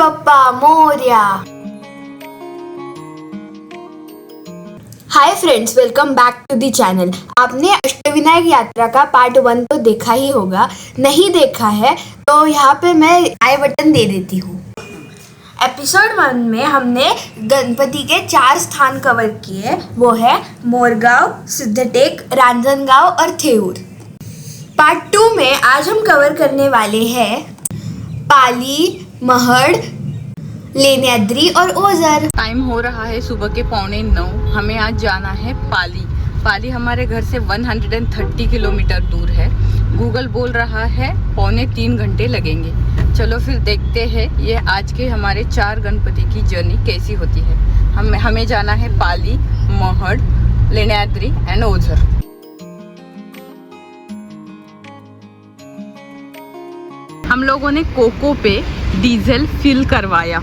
Bappa Morya. Hi friends, welcome back to the channel. आपने अष्टविनायक यात्रा का पार्ट 1 तो देखा ही होगा। नहीं देखा है तो यहाँ पे मैं आई बटन दे देती हूँ। एपिसोड 1 में हमने गणपति के 4 स्थान कवर किए। वो है मोरगांव, सिद्धटेक, रांजनगांव और थेऊर। पार्ट 2 में आज हम कवर करने वाले हैं पाली, महड़, लेण्याद्री और ओझर। टाइम हो रहा है सुबह के 8:45। हमें आज जाना है पाली। पाली हमारे घर से 130 किलोमीटर दूर है। गूगल बोल रहा है 2.25 घंटे लगेंगे। चलो फिर देखते हैं ये आज के हमारे 4 गणपति की जर्नी कैसी होती है। हमें जाना है पाली, महड़, लेण्याद्री एंड ओझर। हम लोगों ने कोको पे डीजल फिल करवाया।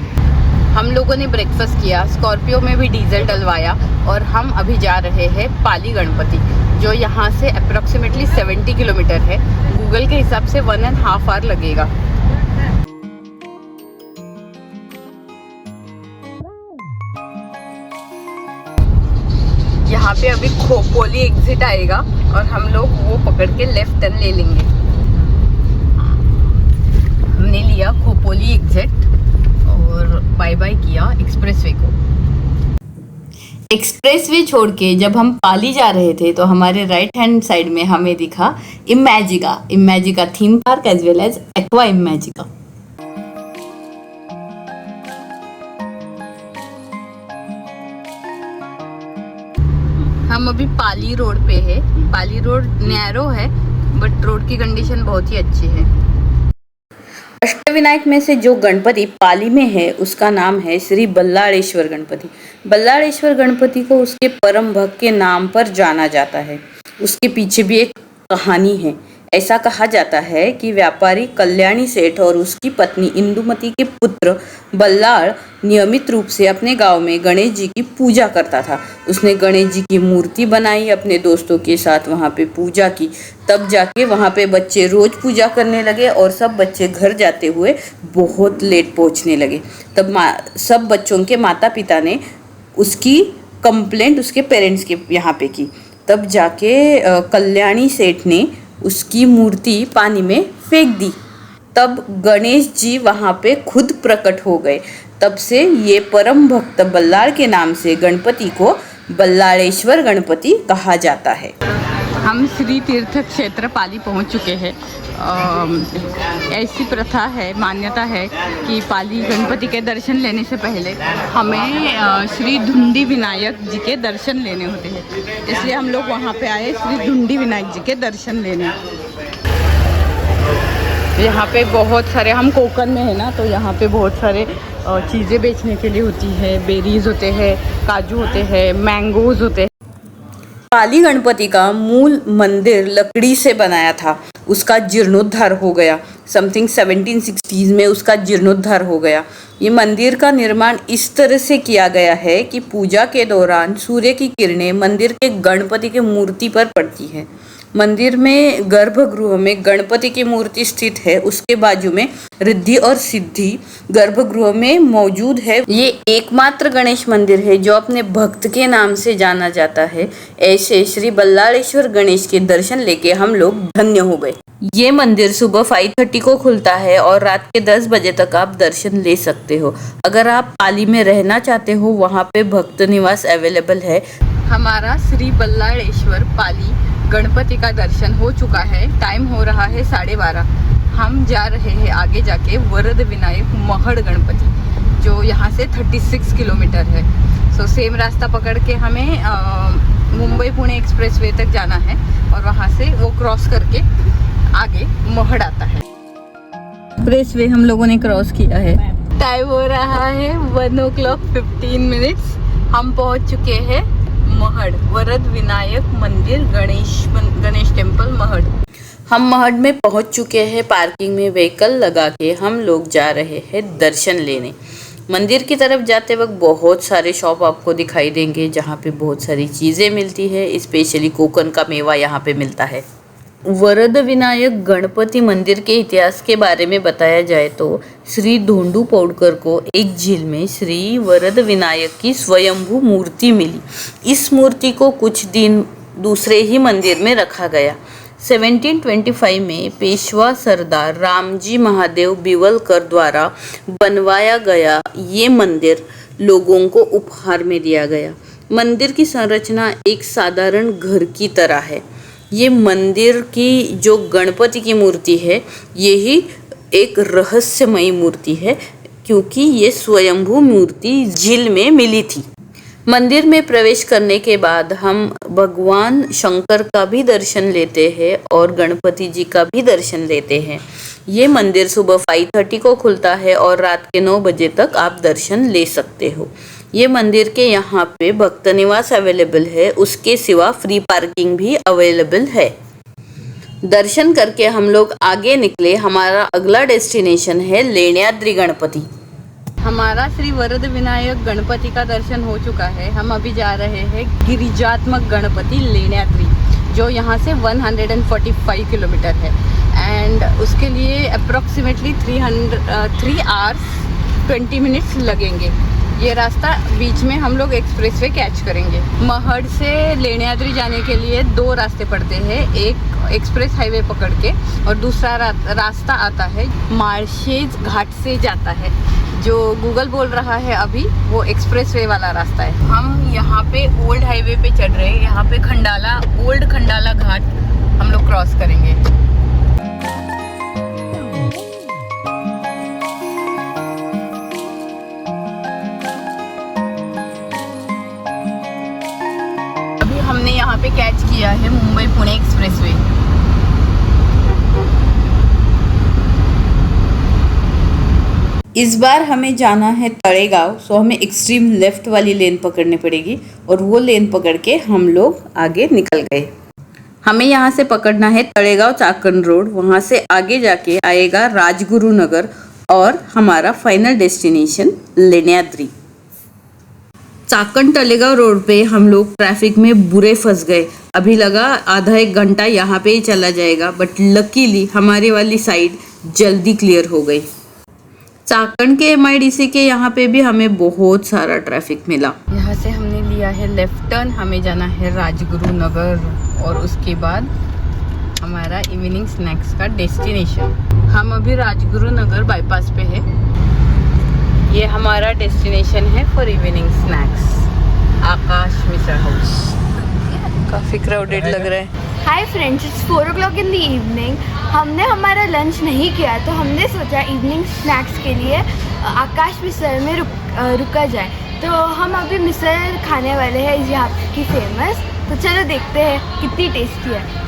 हम लोगों ने ब्रेकफास्ट किया, स्कॉर्पियो में भी डीजल डलवाया और हम अभी जा रहे हैं पाली गणपति, जो यहाँ से अप्रॉक्सीमेटली 70 किलोमीटर है। गूगल के हिसाब से 1.5 आवर लगेगा। यहाँ पे अभी खोपोली एग्जिट आएगा और हम लोग वो पकड़ के लेफ्ट टर्न ले लेंगे। हमने लिया खोपोली एग्जिट और बाय बाय किया एक्सप्रेसवे को। एक्सप्रेसवे छोड़ के जब हम पाली जा रहे थे तो हमारे राइट हैंड साइड में हमें दिखा Imagica theme park as well as aqua Imagica. हम अभी पाली रोड पे है। पाली रोड नैरो है बट रोड की कंडीशन बहुत ही अच्छी है। अष्टविनायक में से जो गणपति पाली में है उसका नाम है श्री बल्लाळेश्वर गणपति। बल्लाळेश्वर गणपति को उसके परम भक्त के नाम पर जाना जाता है। उसके पीछे भी एक कहानी है। ऐसा कहा जाता है कि व्यापारी कल्याणी सेठ और उसकी पत्नी इंदुमती के पुत्र बल्लाळ नियमित रूप से अपने गांव में गणेश जी की पूजा करता था। उसने गणेश जी की मूर्ति बनाई, अपने दोस्तों के साथ वहां पे पूजा की। तब जाके वहां पे बच्चे रोज पूजा करने लगे और सब बच्चे घर जाते हुए बहुत लेट पहुंचने लगे। तब सब बच्चों के माता पिता ने उसकी कंप्लेंट उसके पेरेंट्स के यहाँ पे की। तब जाके कल्याणी सेठ ने उसकी मूर्ति पानी में फेंक दी। तब गणेश जी वहाँ पे खुद प्रकट हो गए। तब से ये परम भक्त बल्लाळ के नाम से गणपति को बल्लाळेश्वर गणपति कहा जाता है। हम श्री तीर्थ क्षेत्र पाली पहुँच चुके हैं। ऐसी प्रथा है, मान्यता है कि पाली गणपति के दर्शन लेने से पहले हमें श्री धुंडी विनायक जी के दर्शन लेने होते हैं। इसलिए हम लोग वहाँ पे आए श्री धुंडी विनायक जी के दर्शन लेने। यहाँ पे बहुत सारे, हम कोकण में है ना, तो यहाँ पे बहुत सारे चीज़ें बेचने के लिए होती है। बेरीज होते हैं, काजू होते हैं, मैंगोज होते हैं। पाली गणपति का मूल मंदिर लकड़ी से बनाया था। उसका जीर्णोद्धार हो गया। समथिंग 1760s में उसका जीर्णोद्धार हो गया। ये मंदिर का निर्माण इस तरह से किया गया है कि पूजा के दौरान सूर्य की किरणें मंदिर के गणपति की मूर्ति पर पड़ती है। मंदिर में गर्भगृह में गणपति की मूर्ति स्थित है। उसके बाजू में रिद्धि और सिद्धि गर्भगृह में मौजूद है। ये एकमात्र गणेश मंदिर है जो अपने भक्त के नाम से जाना जाता है। ऐसे श्री बल्लाळेश्वर गणेश के दर्शन लेके हम लोग धन्य हो गए। ये मंदिर सुबह 5:30 को खुलता है और रात के 10 बजे तक आप दर्शन ले सकते हो। अगर आप पाली में रहना चाहते हो, वहाँ पे भक्त निवास अवेलेबल है। हमारा श्री बल्लाळेश्वर पाली गणपति का दर्शन हो चुका है। टाइम हो रहा है 12:30। हम जा रहे हैं आगे जाके वरद विनायक महड़ गणपति, जो यहाँ से 36 किलोमीटर है। सो सेम रास्ता पकड़ के हमें मुंबई पुणे एक्सप्रेसवे तक जाना है और वहाँ से वो क्रॉस करके आगे महड़ आता है। एक्सप्रेसवे हम लोगों ने क्रॉस किया है। टाइम हो रहा है 1:15। हम पहुँच चुके हैं महड़, वरद विनायक मंदिर, गणेश टेम्पल महड़। हम महड़ में पहुंच चुके हैं। पार्किंग में व्हीकल लगा के हम लोग जा रहे हैं दर्शन लेने। मंदिर की तरफ जाते वक्त बहुत सारे शॉप आपको दिखाई देंगे जहां पे बहुत सारी चीज़ें मिलती है। स्पेशली कोकण का मेवा यहाँ पे मिलता है। वरद विनायक गणपति मंदिर के इतिहास के बारे में बताया जाए तो श्री धोंडू पौड़कर को एक झील में श्री वरद विनायक की स्वयंभू मूर्ति मिली। इस मूर्ति को कुछ दिन दूसरे ही मंदिर में रखा गया। 1725 में पेशवा सरदार रामजी महादेव बिवलकर द्वारा बनवाया गया ये मंदिर लोगों को उपहार में दिया गया। मंदिर की संरचना एक साधारण घर की तरह है। ये मंदिर की जो गणपति की मूर्ति है यही एक रहस्यमयी मूर्ति है, क्योंकि ये स्वयंभू मूर्ति झील में मिली थी। मंदिर में प्रवेश करने के बाद हम भगवान शंकर का भी दर्शन लेते हैं और गणपति जी का भी दर्शन लेते हैं। ये मंदिर सुबह 5:30 को खुलता है और रात के 9 बजे तक आप दर्शन ले सकते हो। ये मंदिर के यहाँ पे भक्त निवास अवेलेबल है, उसके सिवा फ्री पार्किंग भी अवेलेबल है। दर्शन करके हम लोग आगे निकले। हमारा अगला डेस्टिनेशन है लेण्याद्री गणपति। हमारा श्री वरद विनायक गणपति का दर्शन हो चुका है। हम अभी जा रहे हैं गिरिजात्मक गणपति लेण्याद्री, जो यहाँ से 145 किलोमीटर है एंड उसके लिए अप्रॉक्सीमेटली 3 आवर्स 20 मिनट्स लगेंगे। ये रास्ता बीच में हम लोग एक्सप्रेसवे कैच करेंगे। महड से लेण्याद्री जाने के लिए 2 रास्ते पड़ते हैं, एक एक्सप्रेस हाईवे पकड़ के और दूसरा रास्ता आता है मार्शेज घाट से जाता है। जो गूगल बोल रहा है अभी वो एक्सप्रेसवे वाला रास्ता है। हम यहाँ पे ओल्ड हाईवे पे चढ़ रहे हैं। यहाँ पे ओल्ड खंडाला घाट हम लोग क्रॉस करेंगे। अभी हमने यहाँ पे कैच किया है मुंबई पुणे एक्सप्रेसवे। इस बार हमें जाना है तळेगांव, सो हमें एक्सट्रीम लेफ्ट वाली लेन पकड़नी पड़ेगी और वो लेन पकड़ के हम लोग आगे निकल गए। हमें यहाँ से पकड़ना है तळेगांव चाकण रोड, वहाँ से आगे जाके आएगा राजगुरु नगर और हमारा final destination Lenyadri. Chakan Talegaon road पे हम लोग ट्रैफिक में बुरे फंस गए। अभी लगा आधा 1 घंटा यहाँ पे ही चला जाएगा, बट लकीली हमारी वाली साइड जल्दी क्लियर हो गई। चाकण के MIDC के यहाँ पे भी हमें बहुत सारा ट्रैफिक मिला। यहाँ से हमने लिया है लेफ्ट टर्न, हमें जाना है राजगुरु नगर और उसके बाद हमारा इवनिंग स्नैक्स का डेस्टिनेशन। हम अभी राजगुरु नगर बाईपास पे है। ये हमारा डेस्टिनेशन है for evening snacks, Akash misal house. काफ़ी क्राउडेड लग रहा है। Hi friends, it's 4 o'clock in the evening. हमने हमारा लंच नहीं किया तो हमने सोचा इवनिंग स्नैक्स के लिए आकाश मिसळ में रुका जाए। तो हम अभी मिसळ खाने वाले हैं यहाँ की फेमस। तो चलो देखते हैं कितनी टेस्टी है।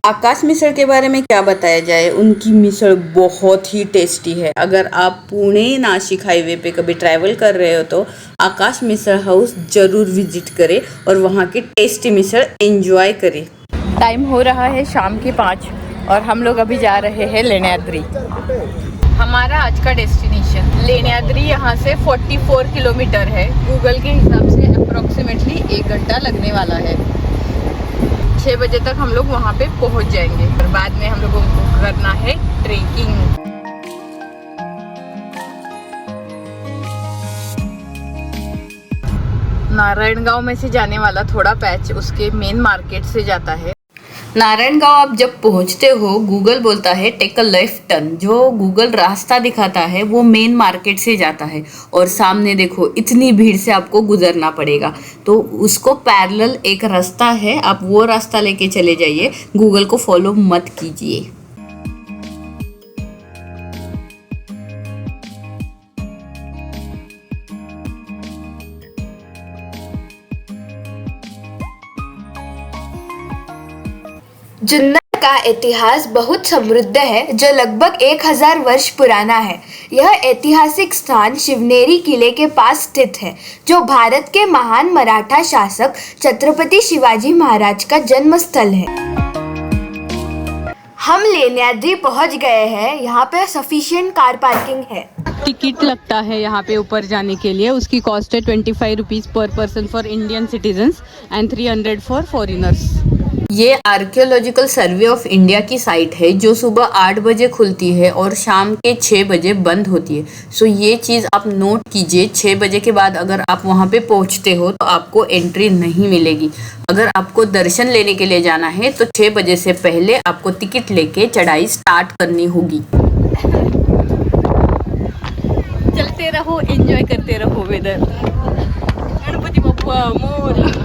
आकाश मिसळ के बारे में क्या बताया जाए, उनकी मिसळ बहुत ही टेस्टी है। अगर आप पुणे नासिक हाईवे पे कभी ट्रैवल कर रहे हो तो आकाश मिसळ हाउस ज़रूर विजिट करें और वहाँ की टेस्टी मिसळ एंजॉय करें। टाइम हो रहा है शाम के 5 और हम लोग अभी जा रहे हैं लेण्याद्री। हमारा आज का डेस्टिनेशन लेण्याद्री यहाँ से 44 किलोमीटर है। गूगल के हिसाब से अप्रॉक्सीमेटली 1 घंटा लगने वाला है। 6 बजे तक हम लोग वहाँ पे पहुँच जाएंगे और बाद में हम लोगों को करना है ट्रेकिंग। नारायणगांव में से जाने वाला थोड़ा पैच उसके मेन मार्केट से जाता है। नारायणगांव आप जब पहुंचते हो गूगल बोलता है टेक अ लेफ्ट टर्न। जो गूगल रास्ता दिखाता है वो मेन मार्केट से जाता है और सामने देखो इतनी भीड़ से आपको गुजरना पड़ेगा, तो उसको पैरेलल एक रास्ता है, आप वो रास्ता लेके चले जाइए, गूगल को फॉलो मत कीजिए। जुन्नर का इतिहास बहुत समृद्ध है, जो लगभग 1000 वर्ष पुराना है। यह ऐतिहासिक स्थान शिवनेरी किले के पास स्थित है, जो भारत के महान मराठा शासक छत्रपति शिवाजी महाराज का जन्म स्थल है। हम लेण्याद्री पहुंच गए हैं। यहाँ पे सफिशिएंट कार पार्किंग है। टिकट लगता है यहाँ पे ऊपर जाने के लिए। उसकी कॉस्ट है 25 रुपीज़ पर person for Indian citizens and 300 for foreigners. ये आर्कियोलॉजिकल सर्वे ऑफ इंडिया की साइट है जो सुबह 8 बजे खुलती है और शाम के 6 बजे बंद होती है। सो ये चीज़ आप नोट कीजिए, 6 बजे के बाद अगर आप वहाँ पे पहुँचते हो तो आपको एंट्री नहीं मिलेगी। अगर आपको दर्शन लेने के लिए जाना है तो 6 बजे से पहले आपको टिकट लेके चढ़ाई स्टार्ट करनी होगी। चलते रहो, एंजॉय करते रहो वेदर। गणपति बप्पा मोरया।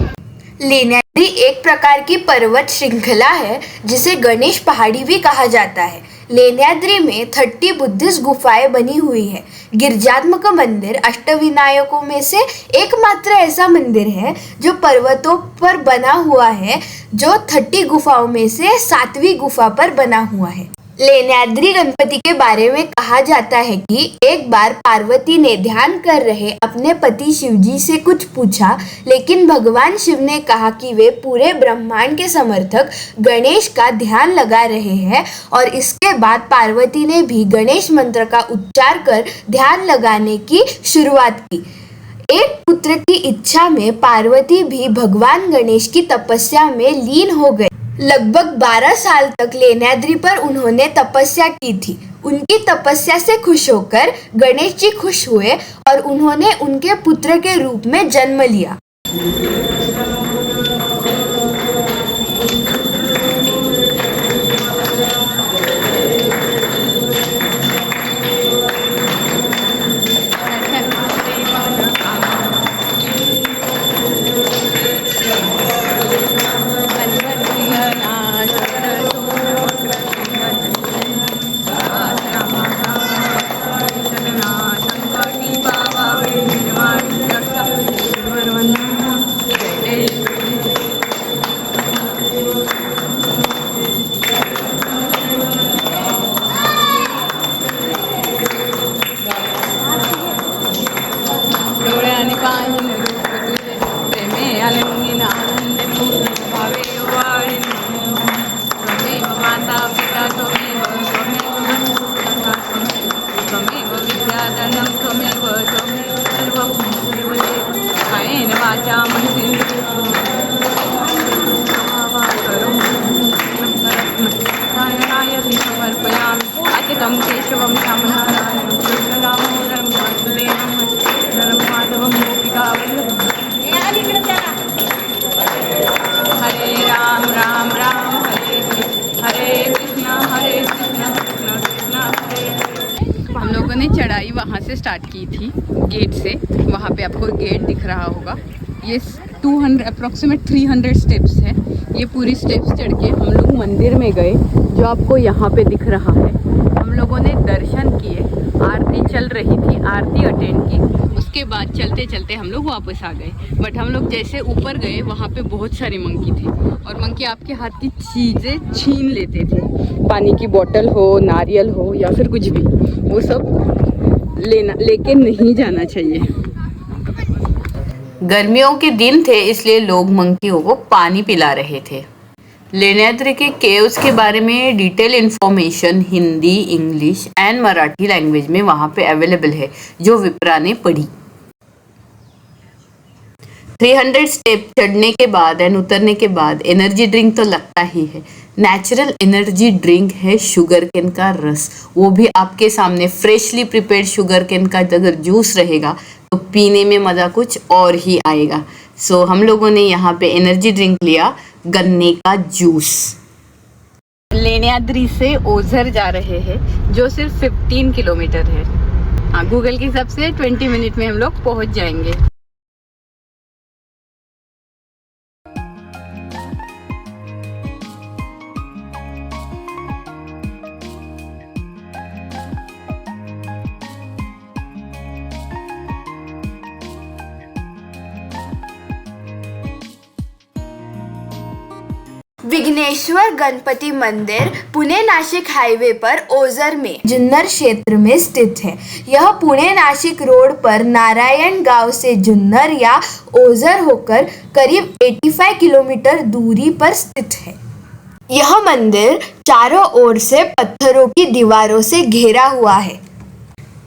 लेण्याद्री एक प्रकार की पर्वत श्रृंखला है जिसे गणेश पहाड़ी भी कहा जाता है। लेण्याद्री में 30 बुद्धिस्ट गुफाएं बनी हुई है। गिरिजात्मक मंदिर अष्टविनायकों में से एकमात्र ऐसा मंदिर है जो पर्वतों पर बना हुआ है, जो 30 गुफाओं में से 7वीं गुफा पर बना हुआ है। लेण्याद्री गणपति के बारे में कहा जाता है कि एक बार पार्वती ने ध्यान कर रहे अपने पति शिवजी से कुछ पूछा, लेकिन भगवान शिव ने कहा कि वे पूरे ब्रह्मांड के समर्थक गणेश का ध्यान लगा रहे हैं, और इसके बाद पार्वती ने भी गणेश मंत्र का उच्चार कर ध्यान लगाने की शुरुआत की। एक पुत्र की इच्छा में पार्वती भी भगवान गणेश की तपस्या में लीन हो गए। लगभग 12 साल तक लेण्याद्री पर उन्होंने तपस्या की थी। उनकी तपस्या से खुश होकर गणेश जी खुश हुए और उन्होंने उनके पुत्र के रूप में जन्म लिया। केशवं श्यामनारायणं कृष्णदामोदरं वासुदेवं माधवं हरे राम राम राम हरे कृष्ण कृष्ण कृष्ण हरे। हम लोगों ने चढ़ाई वहाँ से स्टार्ट की थी, गेट से। वहाँ पे आपको गेट दिख रहा होगा। ये 200 अप्रॉक्सीमेट 300 स्टेप्स है। ये पूरी स्टेप्स चढ़ के हम लोग मंदिर में गए, जो आपको यहाँ पे दिख रहा है। हम लोगों ने दर्शन किए, आरती चल रही थी, आरती अटेंड की। उसके बाद चलते चलते हम लोग वापस आ गए। बट हम लोग जैसे ऊपर गए वहाँ पे बहुत सारे मंकी थे, और मंकी आपके हाथ की चीज़ें छीन लेते थे। पानी की बोतल हो, नारियल हो, या फिर कुछ भी, वो सब लेके नहीं जाना चाहिए। गर्मियों के दिन थे, इसलिए लोग मंकियों को पानी पिला रहे थे। लेण्याद्री के केव्स के बारे में detail information Hindi, English and Marathi language में वहाँ पे अवेलेबल है, जो विप्रा ने पढ़ी। 300 स्टेप चढ़ने के बाद एंड उतरने के बाद एनर्जी ड्रिंक तो लगता ही है। नेचुरल एनर्जी ड्रिंक है शुगर केन का रस, वो भी आपके सामने फ्रेशली प्रिपेयर्ड शुगर केन का अगर जूस रहेगा तो पीने में मज़ा कुछ और ही आएगा। सो हम लोगों ने यहाँ पे एनर्जी ड्रिंक लिया, गन्ने का जूस। लेण्याद्री से ओझर जा रहे हैं, जो सिर्फ 15 किलोमीटर है। हाँ, गूगल के हिसाब से 20 मिनट में हम लोग पहुँच जाएंगे। विघ्नेश्वर गणपति मंदिर पुणे नासिक हाईवे पर ओझर में जुन्नर क्षेत्र में स्थित है। यह पुणे नासिक रोड पर नारायण गांव से जुन्नर या ओझर होकर करीब 85 किलोमीटर दूरी पर स्थित है। यह मंदिर चारों ओर से पत्थरों की दीवारों से घेरा हुआ है।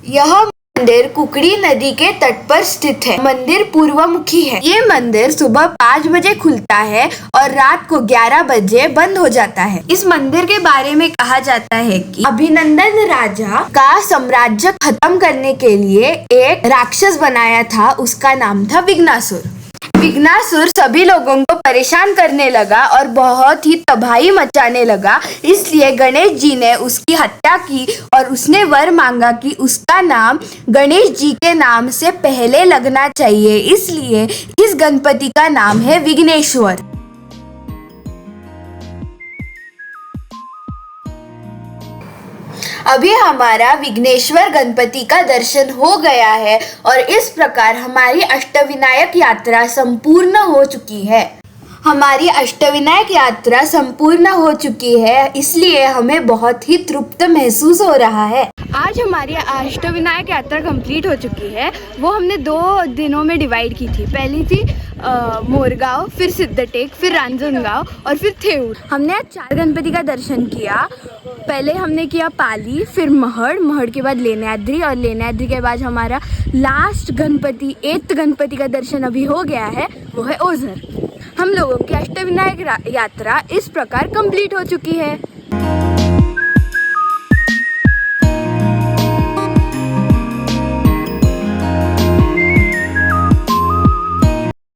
यह मंदिर कुकड़ी नदी के तट पर स्थित है। मंदिर पूर्वमुखी है। ये मंदिर सुबह 5 बजे खुलता है और रात को 11 बजे बंद हो जाता है। इस मंदिर के बारे में कहा जाता है कि अभिनंदन राजा का साम्राज्य खत्म करने के लिए एक राक्षस बनाया था, उसका नाम था विघ्नासुर। विघ्नासुर सभी लोगों को परेशान करने लगा और बहुत ही तबाही मचाने लगा, इसलिए गणेश जी ने उसकी हत्या की और उसने वर मांगा कि उसका नाम गणेश जी के नाम से पहले लगना चाहिए, इसलिए इस गणपति का नाम है विघ्नेश्वर। अभी हमारा विघ्नेश्वर गणपति का दर्शन हो गया है और इस प्रकार हमारी अष्टविनायक यात्रा संपूर्ण हो चुकी है। हमारी अष्टविनायक यात्रा संपूर्ण हो चुकी है, इसलिए हमें बहुत ही तृप्त महसूस हो रहा है। आज हमारी अष्टविनायक यात्रा कंप्लीट हो चुकी है। वो हमने 2 दिनों में डिवाइड की थी। पहली थी मोरगांव, फिर सिद्धटेक, फिर रांजनगांव और फिर थेऊर। हमने आज 4 गणपति का दर्शन किया। पहले हमने किया पाली, फिर महड़ के बाद लेण्याद्री और लेण्याद्री के बाद हमारा लास्ट गणपति 8th गणपति का दर्शन अभी हो गया है, वो है ओझर। हम लोगों की अष्टविनायक यात्रा इस प्रकार कंप्लीट हो चुकी है।